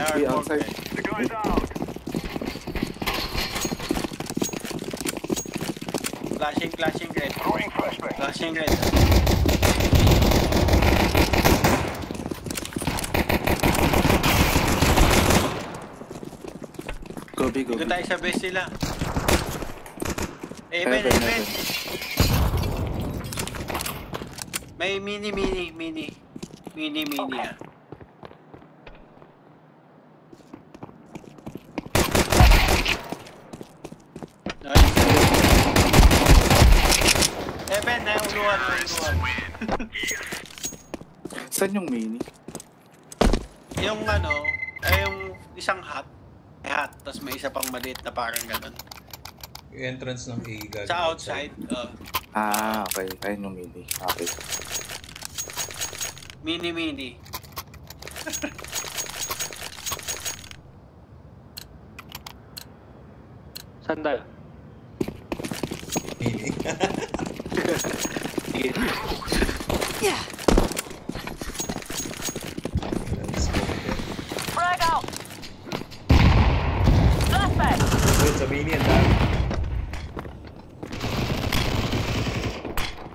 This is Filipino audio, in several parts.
Be outside. The guy's out. Flashing red. Throwing flashbang. Flashing red. Go B, go Dito B. tayo sa base nila. Amen. Heaven. May mini ah. Nice. Heaven, uluhan. Saan yung mini? Yung ano, ay yung isang hat. Tapos may isa pang maliit na parang ganun. Yung entrance ng A galing Sa outside. Okay. Ayun yung mini. Okay. Mini. Sandal. Mini. Yeah. Frag out. Flashbang. Wait, sa mini ang dami.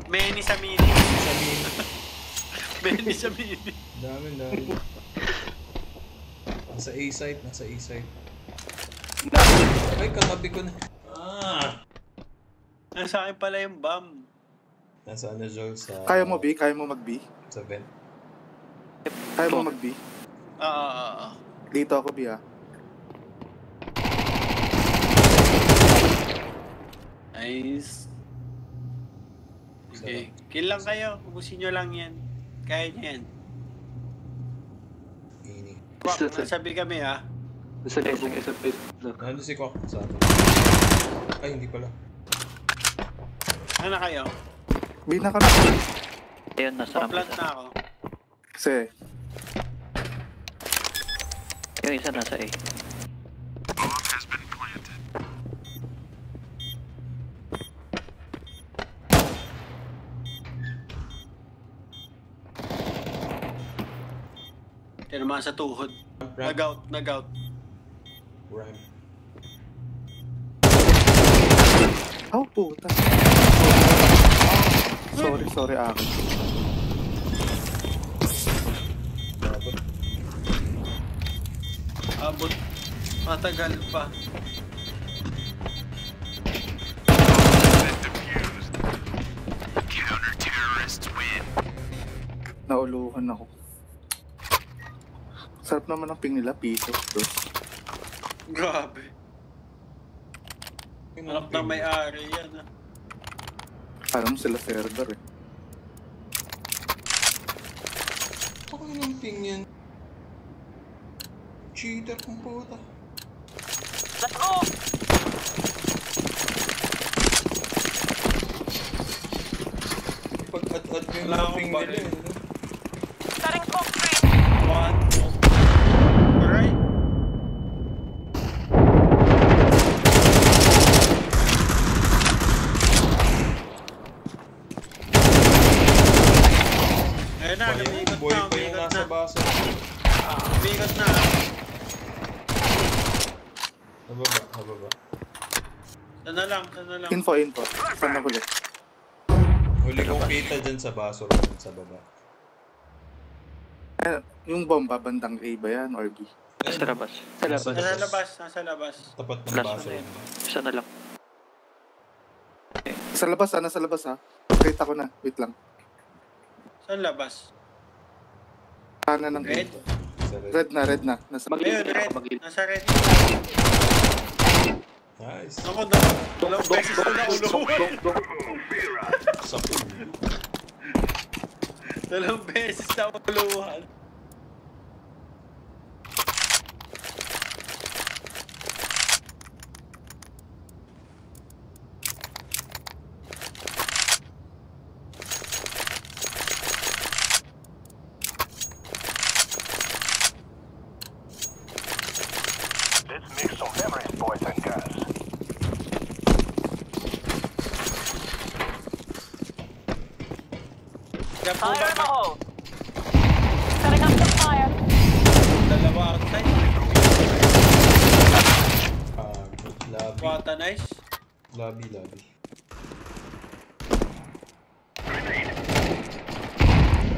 Many sa mini. Sa mini. Many sa mini. Dami. Nasa A side. Ay, katabi ko na. Nasa akin pala yung bomb. Nasa ano, Joel, sa... Kaya mo B? Kaya mo mag B? Sa vent. Kaya mo mag B? Dito ako B ah. Nice. Okay. Kill lang kayo. Ubusin nyo lang yan. Kaya nyo yan. Mini. Kwak, nasabi kami ha. Nasa base. Nandun si Kwak sa atin. Ay, hindi pala. Ano na kayo? B na ka na. Ayun, nasa ramp Pa-plant isa. na ako. Kasi, Yung isa nasa A. Tinamaan sa tuhod. Ramp. Nag-out. Ramp. oh puta. Sorry akin. Abot. Matagal pa. Nauluhan ako. Sarap naman ang ping nila, piso. Grabe. Anak na may-ari yan ah. Alam mo sila server eh. Ako yung ping yan. Cheater kung puta. Let's go. Pag-at-at mo yung Wala akong ping baril. nila. Setting smoke screen. 1, 2. Alright. Ayun na, lumigot Boy na, pa yung nasa baso. Lumigot na. Hababa. Sana lang. Info. Saan na huli? Huli kong kita dyan sa baso rin sa baba. Yung bomba, bandang A ba yan or B? Nasa labas. Nasa labas. Tapat ng Last baso one. rin. Isa na lang. Nasa labas ha. Nakita ko na. Wait lang. Saan labas? Kanan ng Red? Sa red. Red na. Nasa Ayun, red. Nasa red. Nice. Ako na. Dalawang beses na nauluhan. Sa pool. Dalawang beses na nauluhan. Let's make some memories, boys and girls. Kaya po Fire ba in the hole. Setting up some fire. dalawa outside? Lobby. Wata, nice. Lobby.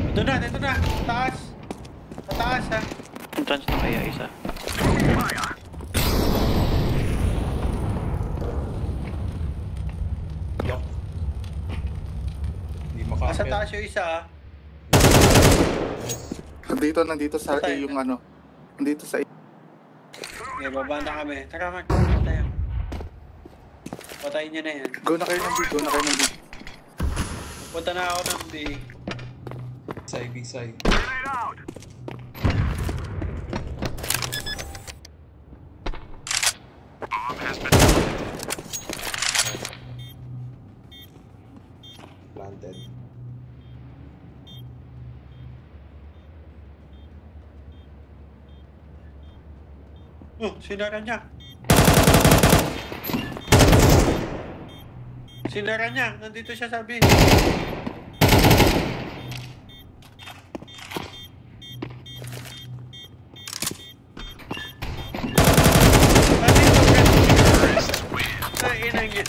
Ito na. Taas. Pataas ha. Entrance na kaya isa. Lock. Hindi Nasa makakit. taas yung isa ha. Nandito sa A Patay yung na. ano. Nandito sa A. Okay, baba na kami. Tara, mag-punta tayo. Patayin niyo na yan. Go na kayo ng B. Punta na ako ng B. Side. Grenade out. Bomb has been Planted. Oh, sinara niya. Nandito siya sa B. Ay, inang yun.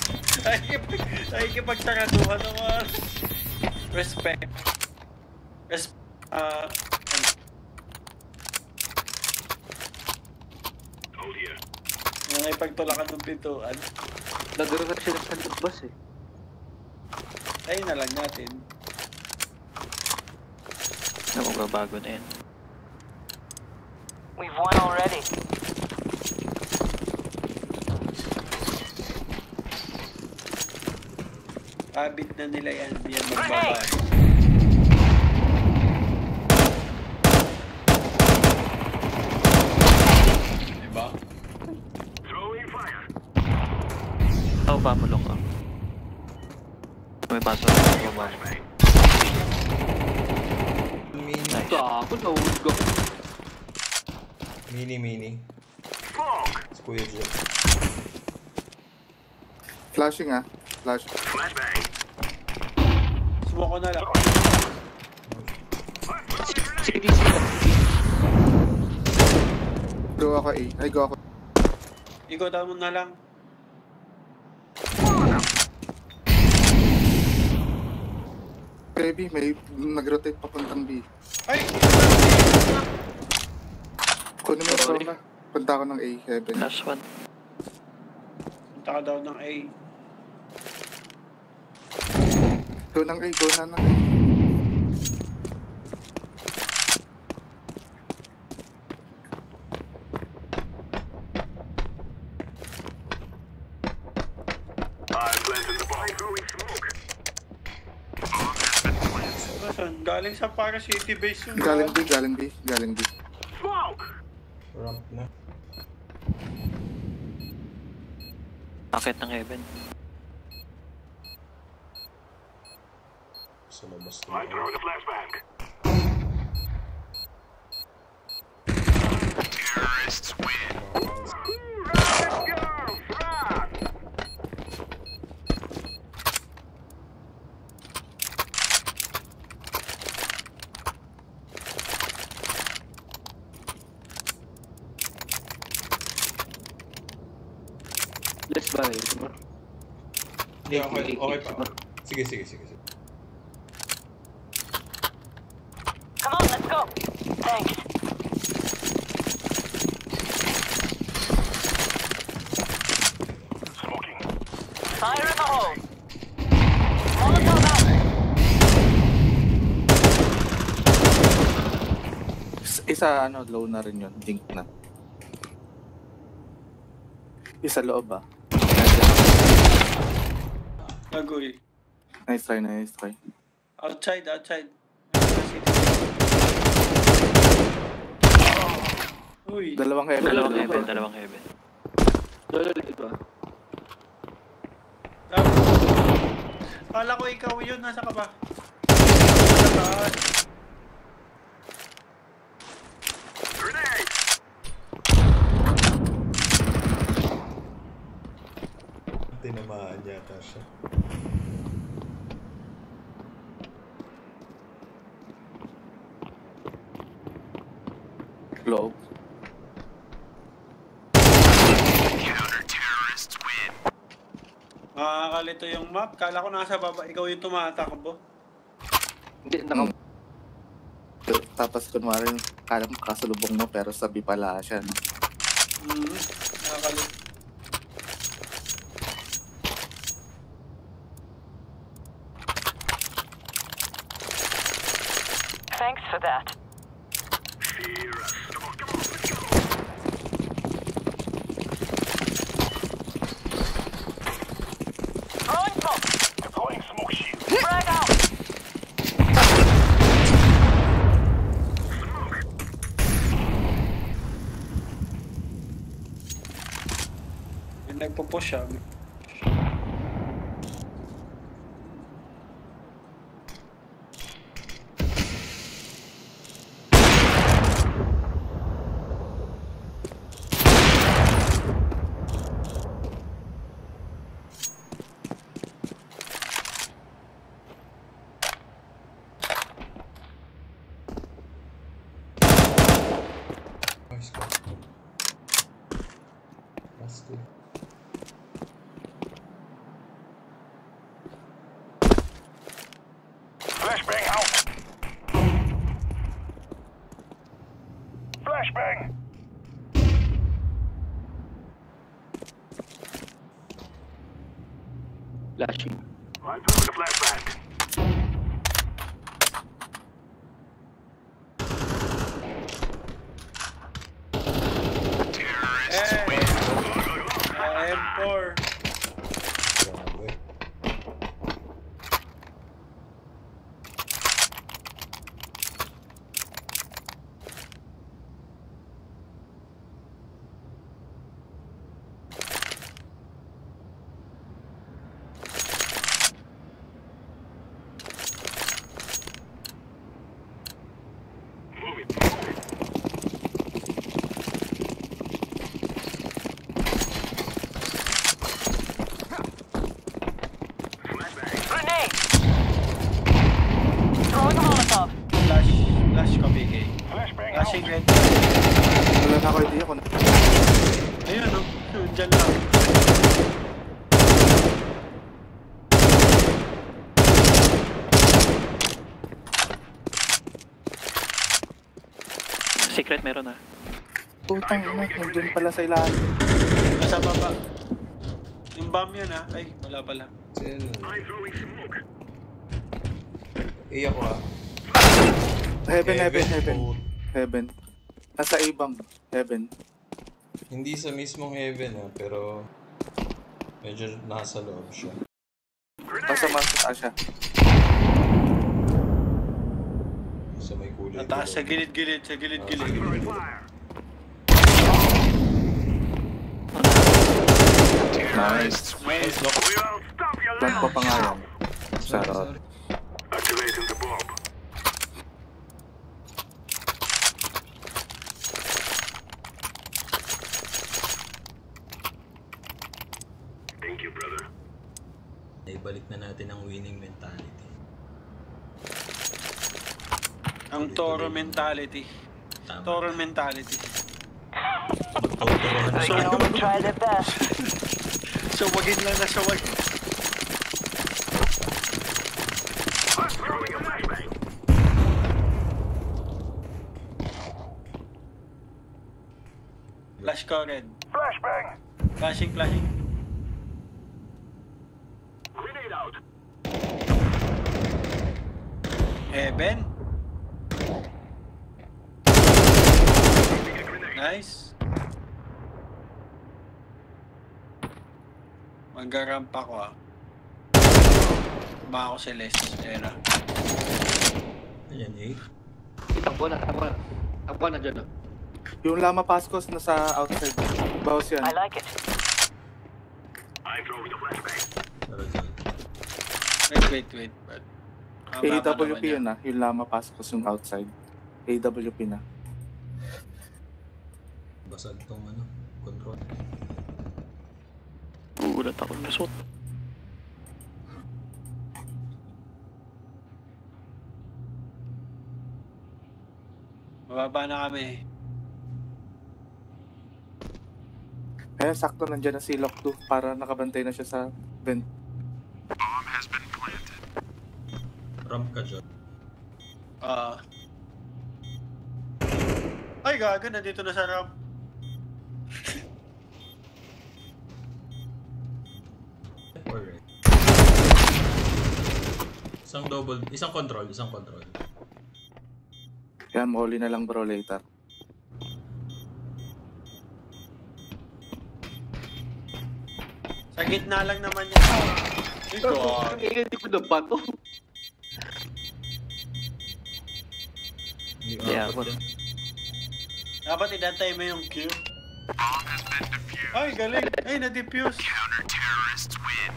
Ay, kipagsaraduhan naman. Respect. hold here. Mga ipagtulakan ng pintuan. Nagre-rep sila sa labas eh. Ayun na lang natin. Nagbabago na yan. We've won already. Habit na nila yan. Di yan magbabago. Diba? Throwing fire. Oh, pamulong ka. May pasok na baba. Mini. Ako, nahulog ako. Mini. Fog. Kuya Joe. Flashing ah. Flash. Flashbang. Smoke ko na lang. Sige. Go ako A. Ay, go ako. Ikotan mo na lang. Okay, B. May nag-rotate papuntang B. Ay! Kunin mo Sorry. yung punta ako ng A. Heaven. Last one. Punta ka daw ng A. Go ng A. Go na ng A. I'm planting the bomb. Throwing smoke. Bomb has been planted. Saan? Galing sa para city base yun. Galing B. Smoke. Ramp na. Akit ng heaven. Sa labas I'm na. throwing a flashbang. Terrorists win. Let's go, France. Let's buy. Yeah, okay pa. Sige. Come on, let's go. Thanks. Smoking. Fire in the hole. Molotov out. Isa ano, low na rin yun. Dink na. Isa loob ah. Agoy. Nice try. Outside. Uy. Dalawang heaven. Dalawang heaven. Kala ko ikaw yun. Nasa ka ba? Sa taas. Grenade. Tinamaan yata siya. Loob. Counter-terrorists win. Nakakalito yung map. Kala ko nasa baba. Ikaw yung tumatakbo. Hindi, naka... Tapos kunwari, kala mo kasalubong mo pero sabi pala siya. No? Nakakalito. Thanks for that. Fear us. Come on, let's go. Throwing smoke. Deploying smoke shield. Frag out. Yung nagpo-push siya. Nice go. Last two. Flashbang out. Flashbang. Flashing. I'm throwing the flashbang. M4. Grabe. Move it, move it. Flashbang. Grenade. Throwing a Molotov. Flash ko, BK. Flashbang Flashing out. red. Wala na ako idea kung Ayun, no? Diyan lang. Secret meron ah. putang ina, nandun pala sa ilalim. Nasa baba. Yung bomb yun, ha? Ay, wala pala. Sino? I'm throwing smoke. Iya ko ah. Heaven. Oh, Heaven. Nasa A-bomb. Heaven. hindi sa mismong heaven ah, pero medyo nasa loob siya. Basta masa siya. Sa may kulay. Nataas sa dilaw. gilid-gilid, sa gilid-gilid. Throwing fire. Nice. Nice. We'll stop your Plan pa little pa nga yan. Sorry, Sarot. sorry. Activating the bomb. Thank you, brother. Ibalik na natin ang winning mentality. Ang Toro mentality. Tama. Toro mentality. Magtuturuan na They can only try their best. Suwagin lang na suwag. I'm throwing a flashbang. Flash ko red. Flashbang. Flashing. Grenade out. Heaven. Using a grenade. Nice. Magarampa ko ah. Ba ako si Les. Ayan na. Ayan eh. Takbo na dyan ah. Yung Lama Pascos nasa outside. Bawas yan. I like it. I'm throwing a flashbang. Pero dyan. Wait. AWP yun ah. Yung Lama Pascos yung outside. AWP na. Basag tong ano, control. Uulat ako lusot. Mababa na kami. Kaya sakto nandyan na si Lock 2 para nakabantay na siya sa vent. Bomb has been planted. Ramp ka dyan. Ay, gaga, nandito na sa ramp. Alright. Isang control. Yan, molly na lang bro later. Sa gitna lang naman yan. Ito, Hindi ko na pa to. Hindi Yeah, apat what? yan. dapat idantay mo yung Q. Bomb has been defused. Ay, galing. Ay, na-defuse. Counter-terrorists win.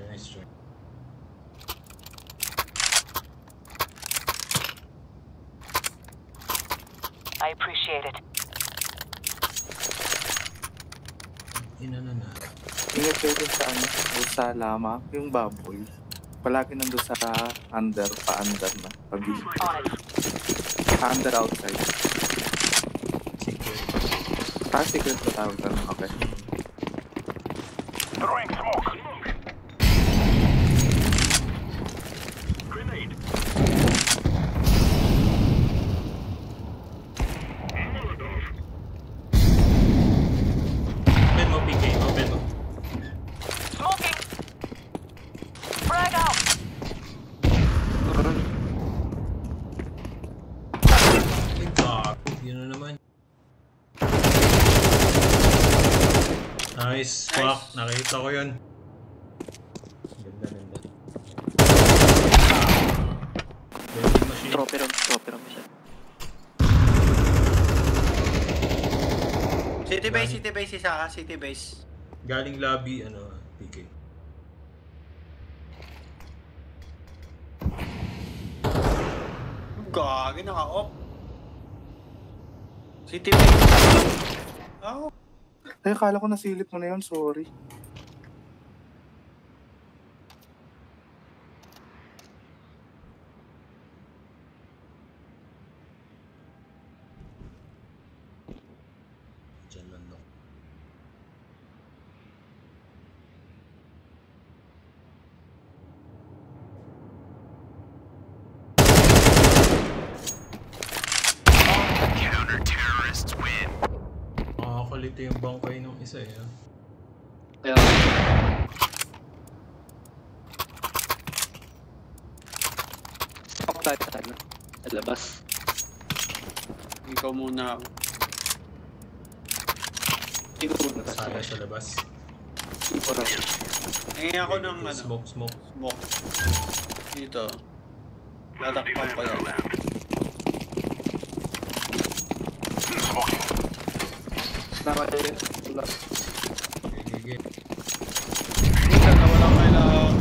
Nice try. I appreciate it. Ina na. Ingat kayo dun sa ano, dun sa lama, yung baboy. Palagi nandun sa under, pa-under na. Pag-ibig. On it. Under outside. Secret. Secret na tawag na. Okay. Throwing smoke. Grenade. Molotov. Open mo, PK. Open mo. Smoking. Frag out. Ay, gago. Yun na naman. Nice. Fuck. Nakita ko yun. Ganda. Vending machine. Trophy room siya. City base isa ka, city base. Galing lobby, PK. Gagi, naka-off. City base. Oh. Ay, akala ko nasilip mo na yun, sorry. Diyan lang no. Counter-terrorists win. Makakalito yung bangkay ng isa eh. Kaya, stop tayo sa labas. Ikaw muna. Hindi ko muna Sala sa labas. Hindi ko rin. Ngayon ako ng Smoke. smoke. Dito. Tatakpan ko yan. Nakakaya. Wala. Okay. Minsan na walang kailangan.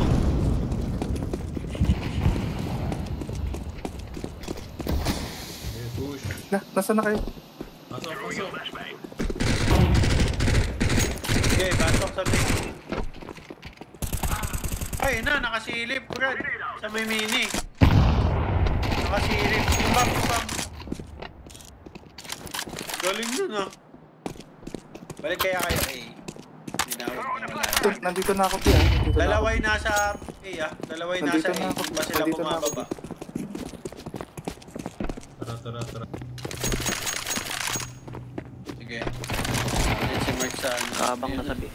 Okay, push. Nasaan na kayo? Pasok. Okay, pasok sa base. Ay, nakasilip, Brad. Sa may mini. Nakasilip. Yung bang. Galing nun, ah. Balik kaya kayo, eh. Dinawag na wala. Nandito na ako, Pia. Nandito na ako. Dalaway nasa A, ah. Dalaway Nandito nasa na A. ako. Hindi pa sila Nandito na ako. bumababa. Tara. Sige. Ayan si Mark sa ano. Habang Ayan. nasabi.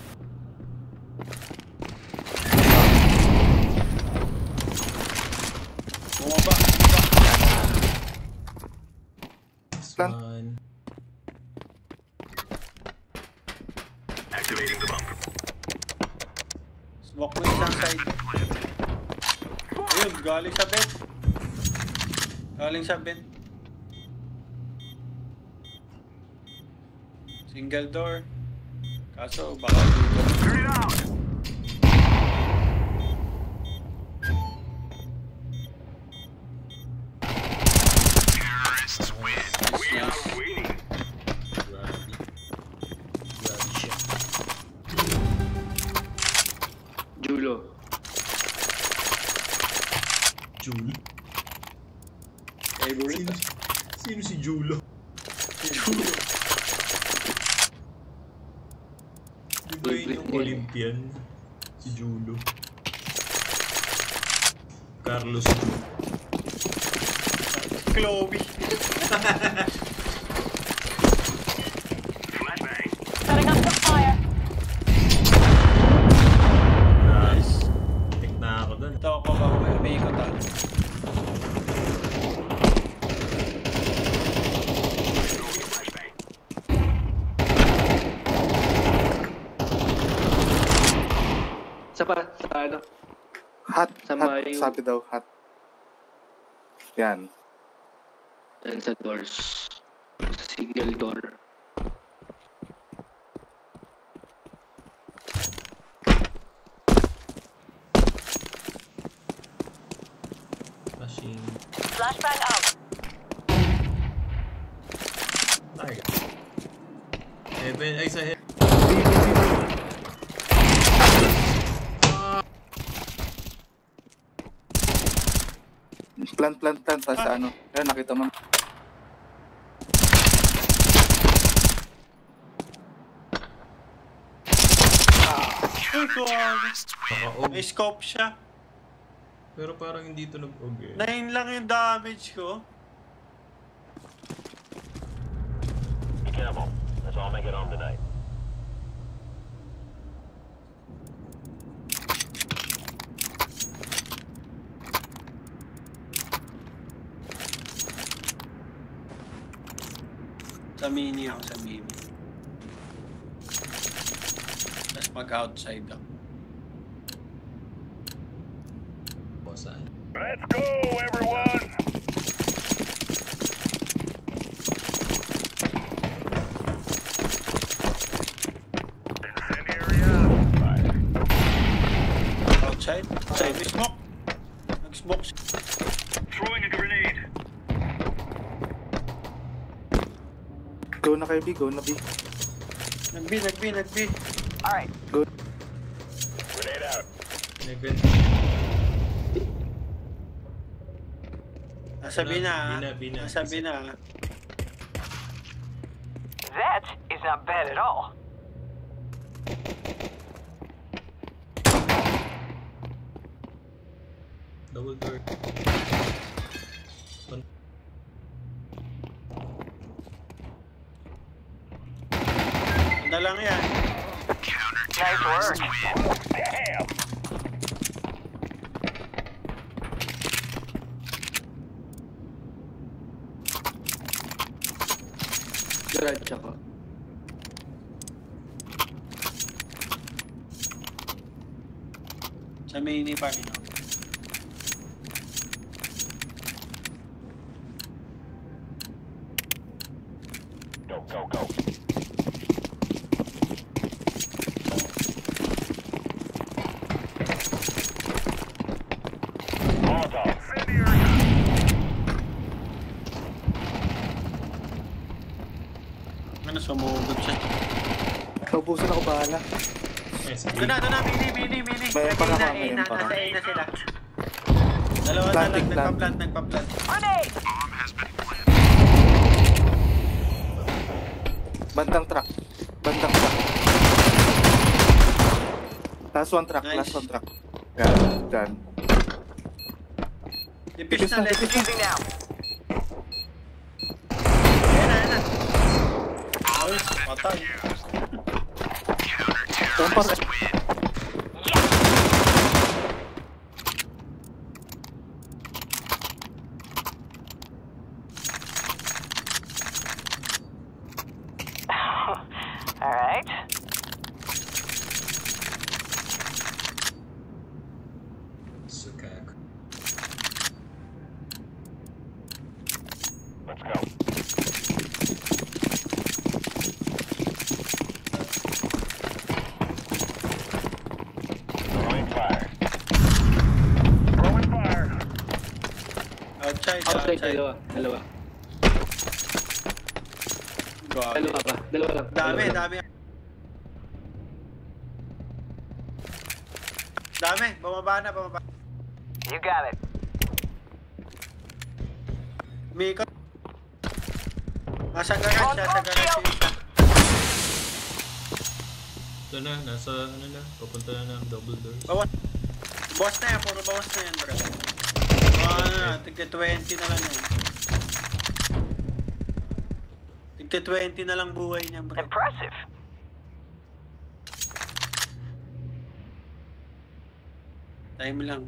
Bumaba. Plan. One. Activating the bomb. Smoke mo isang side. Ayun, galing sa vent. Single door. Kaso, baka dito. Grenade out. Terrorists win. We are winning. Grabe siya. Julo. Jule. Favorite. Sino si Julo? ba yun yung Olympian? Si Julo. Carlos Julo. Chloe. Flashbang. Setting up some fire. Nice. Tik na ako dun. Ito ako ba? May ikot ah. Flashbang. Sa ano? Hot, Sama hot. yung- Sabi daw, hot. Yan. Yan sa doors. Single door. Flashing. Flashbang out. Target. Heaven, ay sa heaven. Plant. Tapos sa ano. Yan, nakita mo. Ay, grabe. Naka-og. May scope siya. Pero parang hindi ito nag-og eh. 9 lang yung damage ko. Be careful. Let's all make it home tonight. Sa mini ako, sa mini. Tapos mag-outside ako. Saan? Let's go, everyone! Incendiary out. Fire. Outside? Outside. May smoke. Nag-smoke siya. Throwing a grenade. Go na kayo, B. Go na, B. Nag-B. Alright. Grenade out. Heaven. Nasabi na. Bina. Nasabi na. That is not bad at all. Double door. Ano lang yan? Nice work. Damn! Garage ako. Sa mini pa rin ako. Go. Molotov. Incendiary. Ano, sumugod siya. Naubusan ako, bahala. Ay, sa Doon na, mini. May pa Nasa naman, may pa. nasa A na sila. Dalawa na Planting, lang, planting. nagpa-plant. Grenade. Bandang truck. Last one truck. Nice. Yan. Dipis na, let's Using now. Ayan na. Ay, patay. Tampar. Alright. Sukak. Let's go. Throwing fire. Throwing fire. Outside. Outside, dalawa. Grabe. Dalawa pa. Dalawa lang. Dami. Bumaba na. You got it. Miko. Nasa garage yung isa. Ito na, nasa ano na, papunta na ng double doors. Bawas na yan, puro bawas na yan, bro. Tigka 20 na lang yan. Tigka 20 na lang buhay niya, bro. Impressive. Time lang.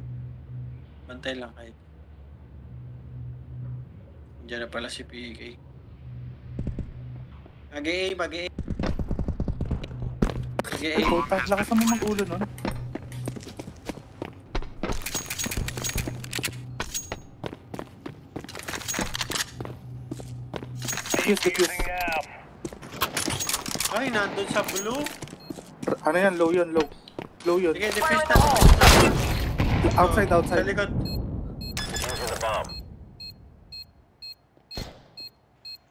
Bantay lang kahit. Diyan na pala si PK. Mag-A. Ay, puta. Lakas naman mag-ulo nun. Defuse. Ay, nandun sa blue. Ano yan? Low yun, low. Low yun. Sige, defuse na. Outside. Sa likod. Using the bomb.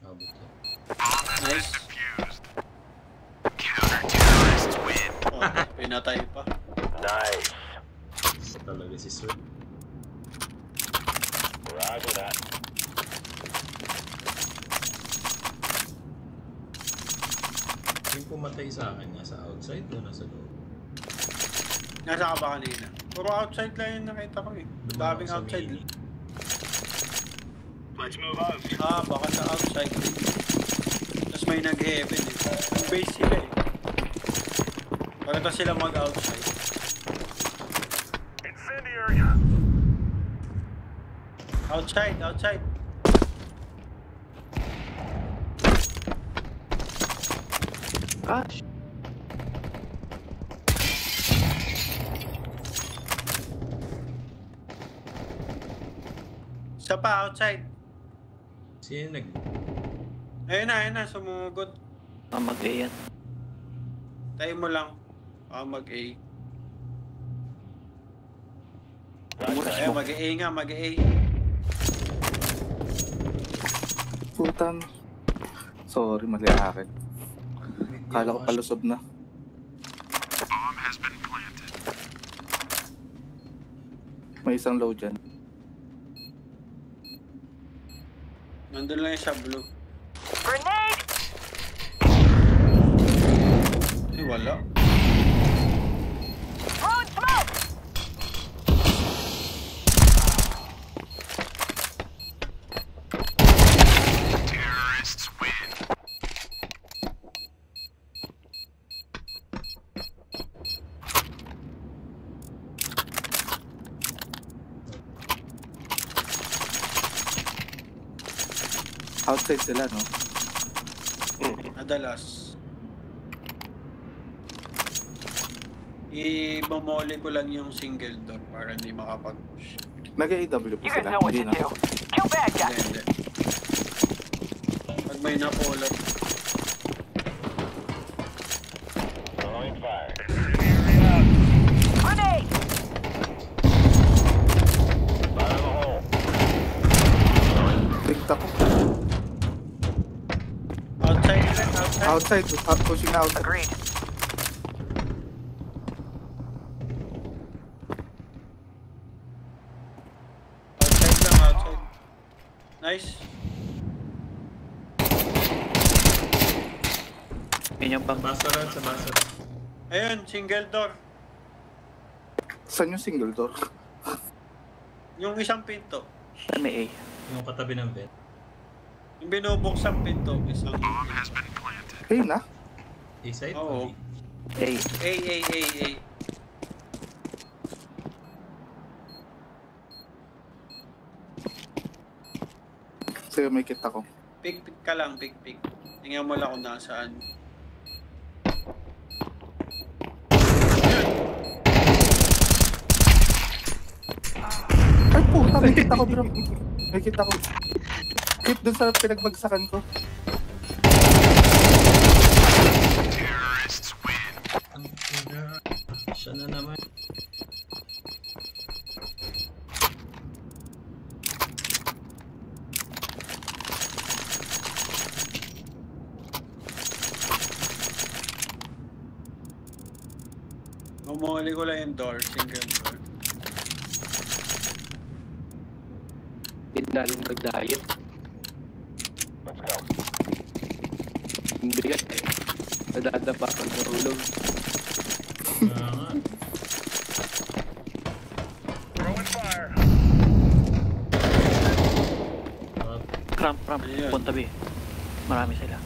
Abot yan. Nice. Oh, pinatay pa. Nice. Isa talaga si Sir. Roger that. Yung pumatay sa akin, nasa outside o nasa loob? Nasa ka ba kanina? Puro outside lang yung nakita ko eh. Daming Sa outside. mini. Let's move out. Baka sa outside. Tapos may nag-heaven eh. Yung base sila eh. Parito sila mag-outside. Incendiary. Outside. Gosh. Isa pa, outside. Sino nag... Ayun na, sumugod. Mag-A yan. Tayo mo lang. Mag-A. Ayun, mag-A nga, mag-A. Putang. Sorry, mali akin. Kala ko palusob na. Bomb has been planted. May isang low dyan. Nandun lang yung sa blue. Grenade! Ay, wala. Throwing smoke! Terrorists win. Outside sila, no? Madalas. I-bomole ko lang yung single door para hindi makapag-push. Nag-AW po You guys sila. know what Hindi to na. do. Kill bad guys. Hindi. Pag may napulot, Throwing fire. Grenade! Fire in the hole. Tigta ko. outside ulit, outside. Pushing na outside. Agreed. Outside. Nice. Yan yung pang... Basaran sa basaran. Ayun, single door. Saan yung single door? Yung isang pinto. May A. Yung katabi ng vent. Yung binubuksang pinto, isang... Bomb has been planted. Hey na. A-side? Oo. A. A. Sige, may kit ako. Pick ka lang, pick. Tingnan mo lang kung nasaan. Ay puta, may kit ako bro. May kit ako. Kit dun sa pinagbagsakan ko. Terrorists win. Ang ina. Siya na naman. Mamuli ko lang yung door, single door. Pinaling mag-diet. Let's go. Ang bigat eh. Nadadapa pag nahulog. nga. Throwing fire. Cramp, Ayun. punta B. Marami sila.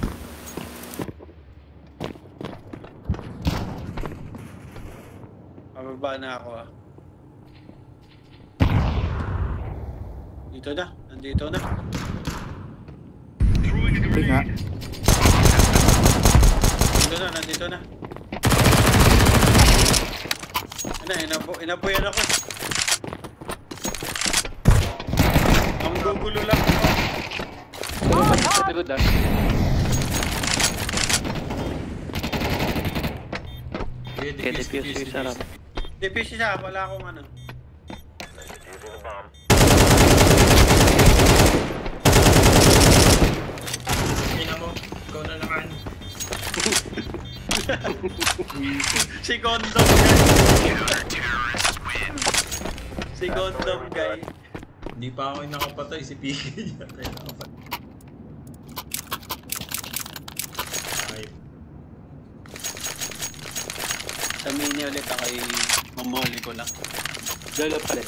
Pababa na ako ah. Dito na, nandito na. Hindi nga. Nandito na. Inabuyan ako. Ang gugulo lang. Sa likod ah. Okay, Kaya defuse yung sarap. Defuse siya, wala akong ano. Using the bomb. Tingnan mo, ikaw na naman. Si Condom guy. Si Condom guy. Hindi pa ako yung nakapatay, si Piki yata yung nakapatay. Ay, Sa mini ulit ako mamuli ko lang. Lolo pala.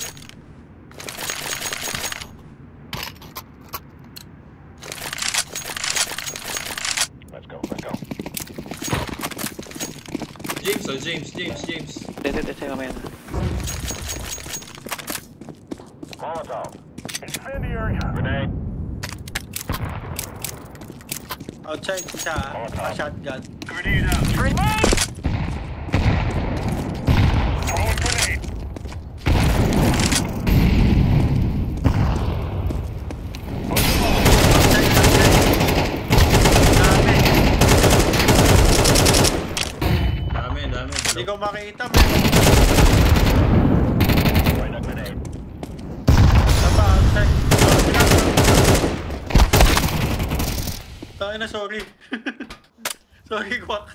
Let's go. Let's go. James. Dede, sa'yo kamaya na. Molotov. Incendiary. Grenade. Outside isa, shotgun. Grenade out. Grenade! Throwing grenade. Dami. Hindi ko makita. Right na grenade. Tapa, outside. Tangina, sorry. Sorry, Kwak.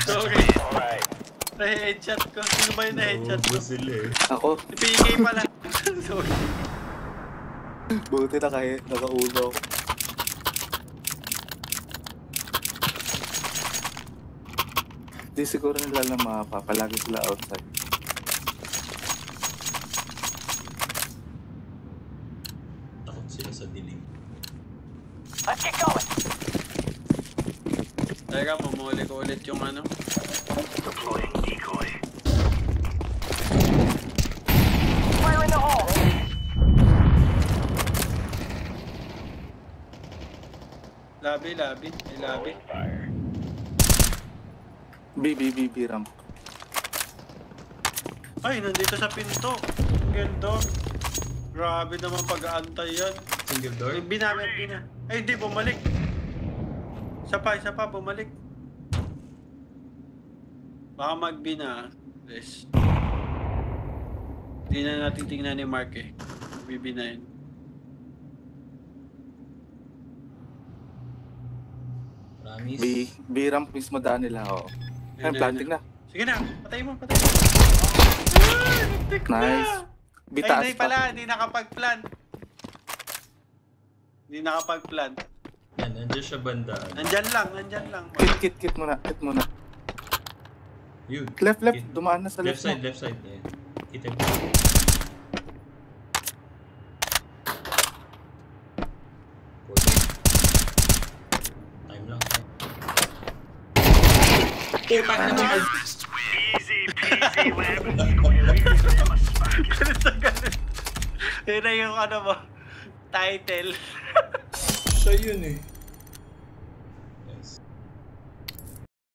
Sorry. Alright. Na-headshot ko. Sino ba yung na-headshot ko? Naubos sila eh. Ako, Si PK pala. Sorry. buti na kahit nakaulo ako. Di siguro nila lang mapapalagi sila outside. Takot sila sa dilim. Let's get going. Teka, mamuli ko ulit yung ano. Deploying decoy. Fire in the hole. Labi. May labi. Fire. B ramp. Ay, nandito sa pinto. Ganda. Grabe naman pag-aantay yan. Single door? Bina. Ay, hindi, bumalik. Isa pa, bumalik. Baka magbina. Please. Hindi na natin tingnan ni Mark eh. Bibinayin. Promise. B ramp mismo daan nila, oh. Ay, planting na. Sige na, patay mo. Nice. B Ay, taas hindi pa. pala, hindi nakapag-plan. Yan, nandiyan siya banda. Nandyan lang. Kit muna. Yun. Left, Kit. dumaan na sa Left left mo. side. Yan. Kita mo. Time lang. Putang naman. Easy peasy lemon. Ganun sa ganun. Yun na yung ano mo, title. Siya yun eh.